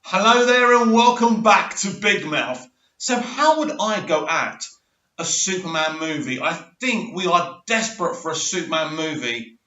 Hello there and welcome back to Big Mouth. So how would I go at a Superman movie? I think we are desperate for a Superman movie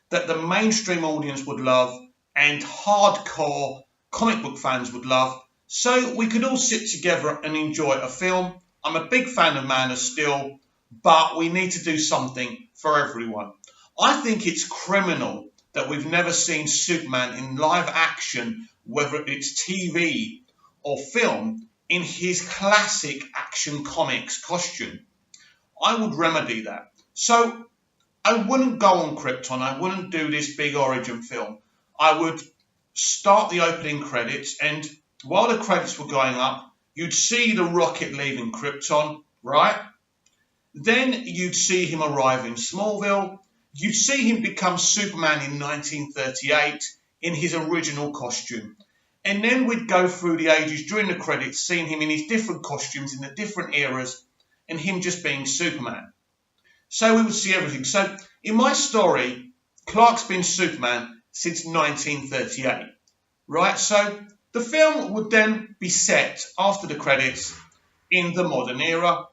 that the mainstream audience would love and hardcore comic book fans would love. So we could all sit together and enjoy a film. I'm a big fan of Man of Steel, but we need to do something for everyone. I think it's criminal that we've never seen Superman in live action, whether it's TV or film, in his classic Action Comics costume. I would remedy that. So I wouldn't go on Krypton. I wouldn't do this big origin film. I would start the opening credits, and while the credits were going up, you'd see the rocket leaving Krypton, right? Then you'd see him arrive in Smallville. You'd see him become Superman in 1938 in his original costume. And then we'd go through the ages during the credits, seeing him in his different costumes in the different eras and him just being Superman. So we would see everything. So in my story, Clark's been Superman since 1938, right? So the film would then be set after the credits in the modern era.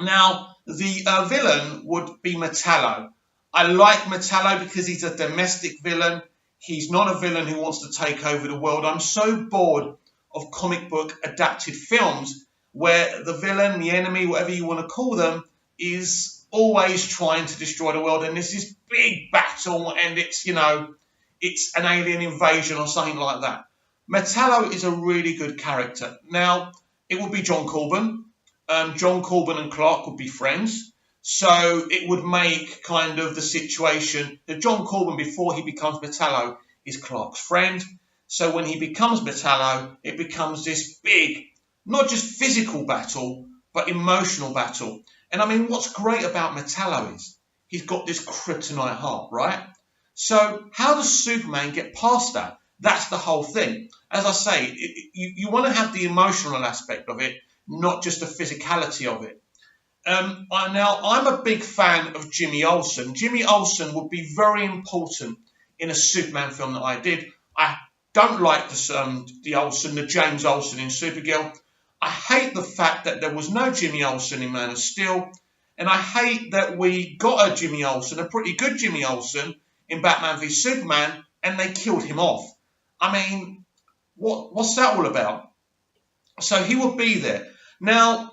Now, the villain would be Metallo. I like Metallo because he's a domestic villain. He's not a villain who wants to take over the world. I'm so bored of comic book adapted films where the villain, the enemy, whatever you want to call them, is always trying to destroy the world. And there's this big battle and it's an alien invasion or something like that. Metallo is a really good character. Now, it would be John Corbin. John Corbin and Clark would be friends. So it would make kind of the situation that John Corbin, before he becomes Metallo, is Clark's friend. So when he becomes Metallo, it becomes this big, not just physical battle, but emotional battle. And I mean, what's great about Metallo is he's got this kryptonite heart, right? So how does Superman get past that? That's the whole thing. As I say, you want to have the emotional aspect of it, not just the physicality of it. Now, I'm a big fan of Jimmy Olsen. Jimmy Olsen would be very important in a Superman film that I did. I don't like the James Olsen in Supergirl. I hate the fact that there was no Jimmy Olsen in Man of Steel. And I hate that we got a Jimmy Olsen, a pretty good Jimmy Olsen, in Batman v Superman, and they killed him off. I mean, what's that all about? So he would be there. Now,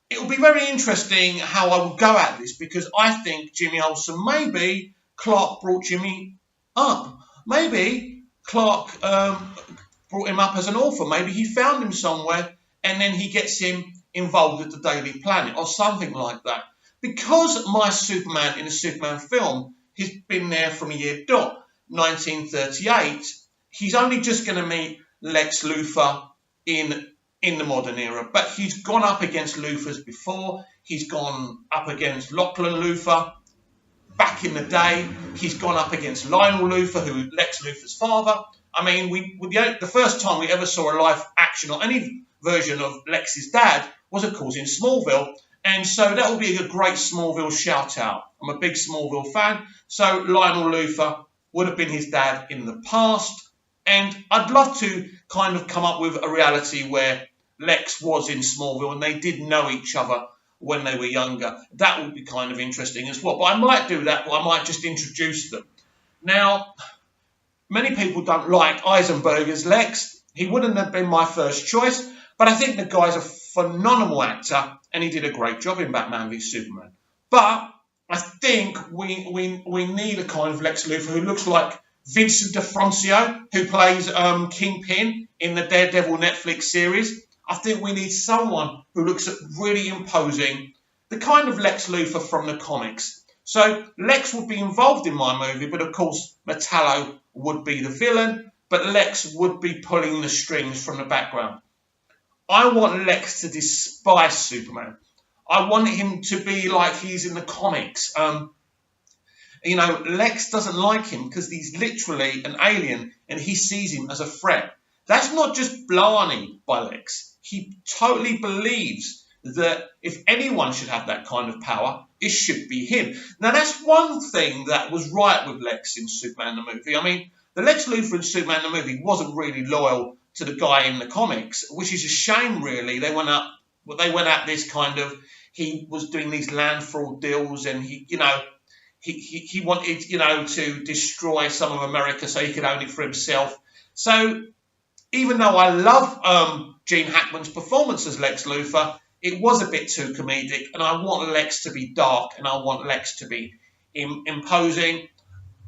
it will be very interesting how I would go at this because I think Jimmy Olsen, maybe Clark brought Jimmy up. Maybe Clark brought him up as an orphan. Maybe he found him somewhere and then he gets him involved with the Daily Planet or something like that. Because my Superman in a Superman film, he's been there from a year dot, 1938, he's only just going to meet Lex Luthor in the modern era, but he's gone up against Luthors before. He's gone up against Lachlan Luthor back in the day. He's gone up against Lionel Luthor, who Lex Luthor's father. I mean, the first time we ever saw a live action or any version of Lex's dad was, of course, in Smallville, and so that will be a great Smallville shout out. I'm a big Smallville fan, so Lionel Luthor would have been his dad in the past, and I'd love to kind of come up with a reality where Lex was in Smallville and they did know each other when they were younger. That would be kind of interesting as well. But I might do that, but I might just introduce them. Now, many people don't like Eisenberger's Lex. He wouldn't have been my first choice, but I think the guy's a phenomenal actor and he did a great job in Batman v Superman. But I think we need a kind of Lex Luthor who looks like Vincent D'Onofrio, who plays Kingpin in the Daredevil Netflix series. I think we need someone who looks at really imposing, the kind of Lex Luthor from the comics. So Lex would be involved in my movie, but of course Metallo would be the villain, but Lex would be pulling the strings from the background. I want Lex to despise Superman. I want him to be like he's in the comics. Lex doesn't like him because he's literally an alien and he sees him as a threat. That's not just blarney by Lex. He totally believes that if anyone should have that kind of power, it should be him. Now, that's one thing that was right with Lex in Superman the movie. I mean, the Lex Luthor in Superman the movie wasn't really loyal to the guy in the comics, which is a shame, really. They went at this kind of, he was doing these land fraud deals, and he wanted, to destroy some of America so he could own it for himself. So even though I love Gene Hackman's performance as Lex Luthor, it was a bit too comedic, and I want Lex to be dark, and I want Lex to be imposing.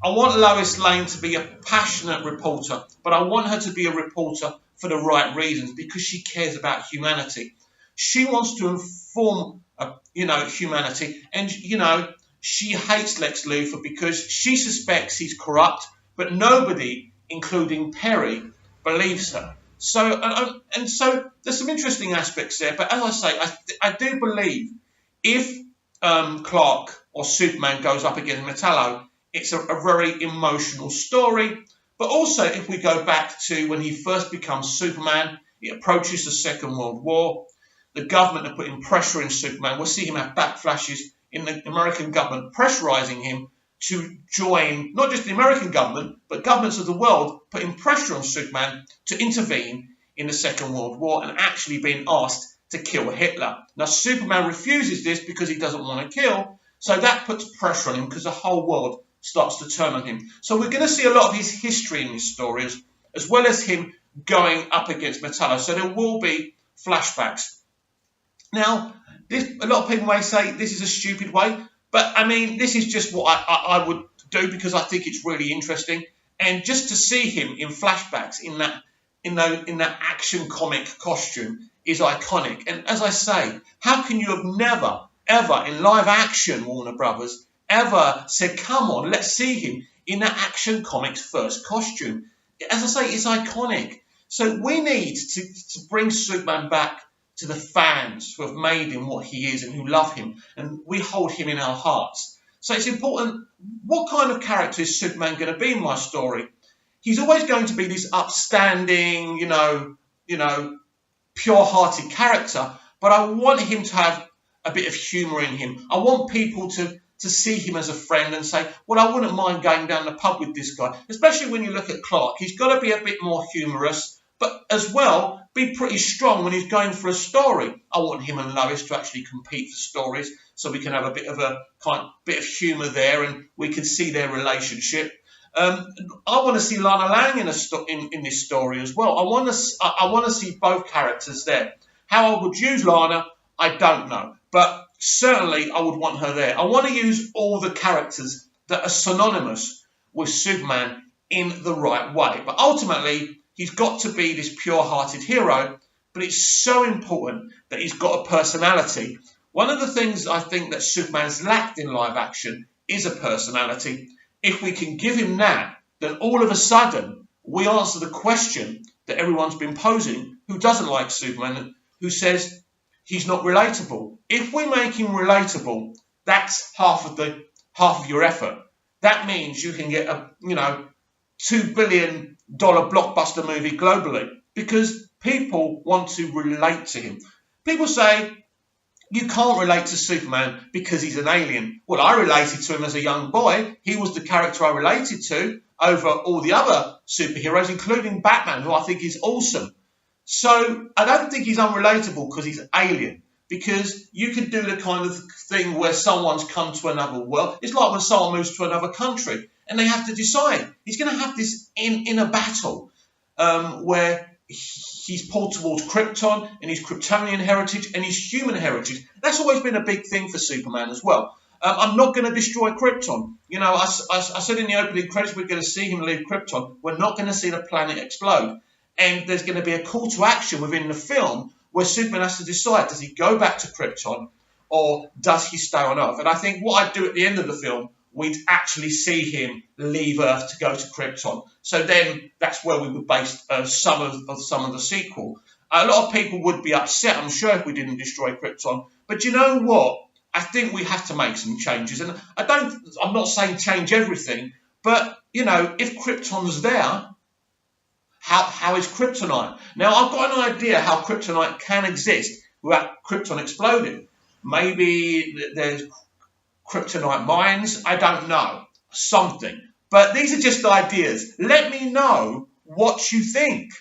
I want Lois Lane to be a passionate reporter, but I want her to be a reporter for the right reasons, because she cares about humanity. She wants to inform, humanity, and, she hates Lex Luthor because she suspects he's corrupt, but nobody, including Perry, believes her. So, so there's some interesting aspects there. But as I say, I do believe if Clark or Superman goes up against Metallo, it's a very emotional story. But also, if we go back to when he first becomes Superman, he approaches the Second World War. The government are putting pressure in Superman. We'll see him have backflashes in the American government pressurizing him to join not just the American government, but governments of the world putting pressure on Superman to intervene in the Second World War and actually being asked to kill Hitler. Now, Superman refuses this because he doesn't want to kill, so that puts pressure on him because the whole world starts to turn on him. So we're going to see a lot of his history in this story, as well as him going up against Metallo. So there will be flashbacks. Now, a lot of people may say this is a stupid way, but I mean, this is just what I would do because I think it's really interesting. And just to see him in flashbacks in that action comic costume is iconic. And as I say, how can you have never, ever in live action, Warner Brothers, ever said, come on, let's see him in that action comics first costume? As I say, it's iconic. So we need to bring Superman back to the fans who have made him what he is and who love him, and we hold him in our hearts. So it's important, what kind of character is Superman going to be in my story? He's always going to be this upstanding, pure-hearted character, but I want him to have a bit of humour in him. I want people to see him as a friend and say, well, I wouldn't mind going down the pub with this guy, especially when you look at Clark. He's got to be a bit more humorous, but as well, be pretty strong when he's going for a story. I want him and Lois to actually compete for stories, so we can have a bit of humour there, and we can see their relationship. I want to see Lana Lang in this story as well. I want to see both characters there. How I would use Lana, I don't know, but certainly I would want her there. I want to use all the characters that are synonymous with Superman in the right way, but ultimately, he's got to be this pure-hearted hero, but it's so important that he's got a personality. One of the things I think that Superman's lacked in live action is a personality. If we can give him that, then all of a sudden we answer the question that everyone's been posing, who doesn't like Superman, who says he's not relatable. If we make him relatable, that's half of your effort. That means you can get a $2 billion blockbuster movie globally because people want to relate to him. People say you can't relate to Superman because he's an alien. Well, I related to him as a young boy. He was the character I related to over all the other superheroes, including Batman, who I think is awesome. So I don't think he's unrelatable because he's alien. Because you can do the kind of thing where someone's come to another world. It's like when someone moves to another country and they have to decide. He's going to have this inner battle where he's pulled towards Krypton and his Kryptonian heritage and his human heritage. That's always been a big thing for Superman as well. I'm not going to destroy Krypton. I said in the opening credits we're going to see him leave Krypton. We're not going to see the planet explode. And there's going to be a call to action within the film where Superman has to decide, does he go back to Krypton or does he stay on Earth? And I think what I'd do at the end of the film, we'd actually see him leave Earth to go to Krypton. So then that's where we would base some of the sequel. A lot of people would be upset, I'm sure, if we didn't destroy Krypton. But you know what? I think we have to make some changes. And I'm not saying change everything, but, if Krypton's there, how is Kryptonite? Now, I've got an idea how Kryptonite can exist without Krypton exploding. Maybe there's Kryptonite mines. I don't know. Something. But these are just ideas. Let me know what you think.